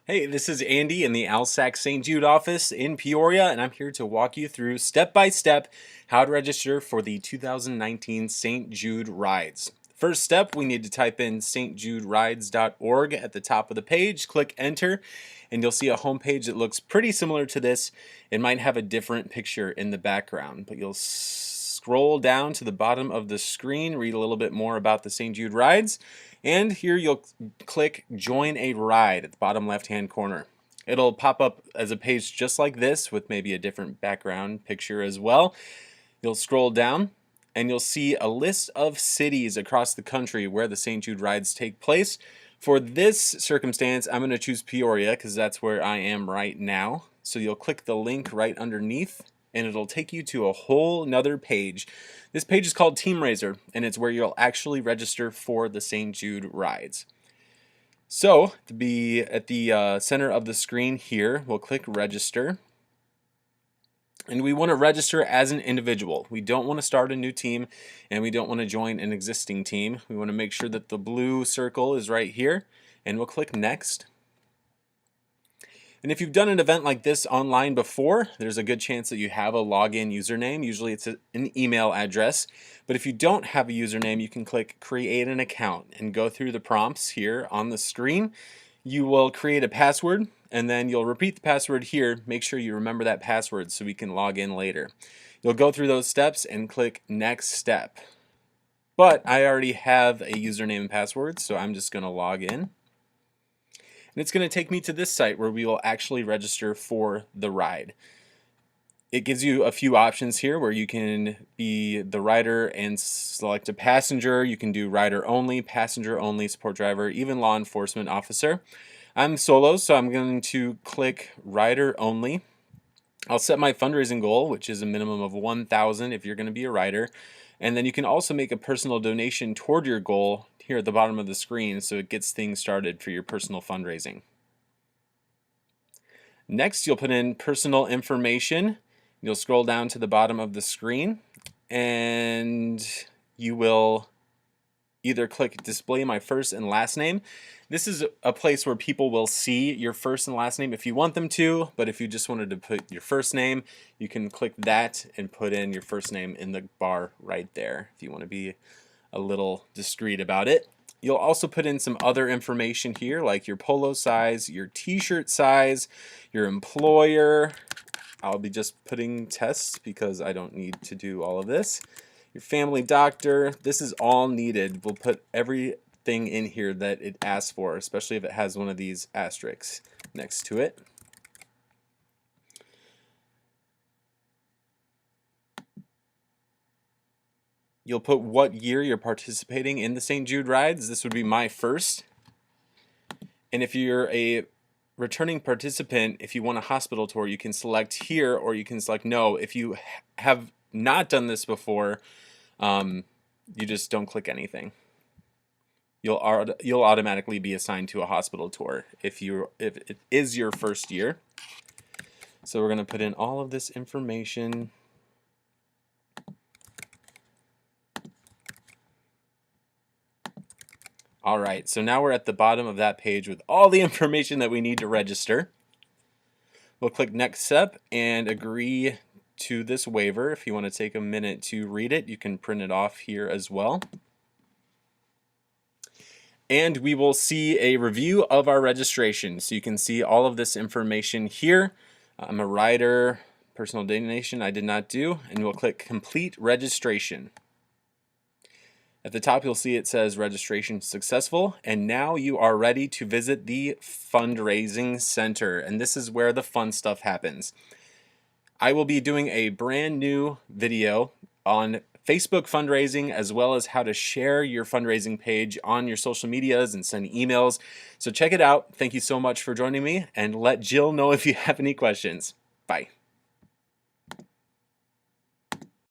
Hey, this is Andy in the ALSAC St. Jude office in Peoria, and I'm here to walk you through step by step how to register for the 2019 St. Jude Rides. First step, we need to type in stjuderides.org at the top of the page, click enter, and you'll see a homepage that looks pretty similar to this. It might have a different picture in the background, but you'll scroll down to the bottom of the screen, read a little bit more about the St. Jude Rides. And here you'll click Join a Ride at the bottom left-hand corner. It'll pop up as a page just like this with maybe a different background picture as well. You'll scroll down and you'll see a list of cities across the country where the St. Jude Rides take place. For this circumstance, I'm going to choose Peoria because that's where I am right now. So you'll click the link right underneath and it'll take you to a whole nother page. This page is called Team Raiser, and it's where you'll actually register for the St. Jude Rides. So, to be at the center of the screen here, we'll click Register. And we want to register as an individual. We don't want to start a new team, and we don't want to join an existing team. We want to make sure that the blue circle is right here, and we'll click Next. And if you've done an event like this online before, there's a good chance that you have a login username. Usually it's an email address. But if you don't have a username, you can click Create an Account and go through the prompts here on the screen. You will create a password and then you'll repeat the password here. Make sure you remember that password so we can log in later. You'll go through those steps and click Next Step. But I already have a username and password, so I'm just going to log in. And it's going to take me to this site where we will actually register for the ride. It gives you a few options here where you can be the rider and select a passenger. You can do rider only, passenger only, support driver, even law enforcement officer. I'm solo, so I'm going to click rider only. I'll set my fundraising goal, which is a minimum of $1,000 if you're going to be a rider. And then you can also make a personal donation toward your goal here at the bottom of the screen, so it gets things started for your personal fundraising. Next, you'll put in personal information. You'll scroll down to the bottom of the screen and you will either click display my first and last name. This is a place where people will see your first and last name if you want them to, but if you just wanted to put your first name, you can click that and put in your first name in the bar right there if you want to be a little discreet about it. You'll also put in some other information here like your polo size, your t-shirt size, your employer. I'll be just putting tests because I don't need to do all of this. Your family doctor, this is all needed. We'll put everything in here that it asks for, especially if it has one of these asterisks next to it. You'll put what year you're participating in the St. Jude Rides. This would be my first. And if you're a returning participant, if you want a hospital tour, you can select here or you can select no. If you have not done this before, you just don't click anything. You'll automatically be assigned to a hospital tour if it is your first year. So we're going to put in all of this information. Alright, so now we're at the bottom of that page with all the information that we need to register. We'll click Next Step and agree to this waiver. If you want to take a minute to read it, you can print it off here as well. And we will see a review of our registration. So you can see all of this information here. I'm a rider, personal donation I did not do, and we'll click Complete Registration. At the top you'll see it says registration successful, and now you are ready to visit the fundraising center, and this is where the fun stuff happens. I will be doing a brand new video on Facebook fundraising as well as how to share your fundraising page on your social medias and send emails. So check it out. Thank you so much for joining me, and let Jill know if you have any questions. Bye.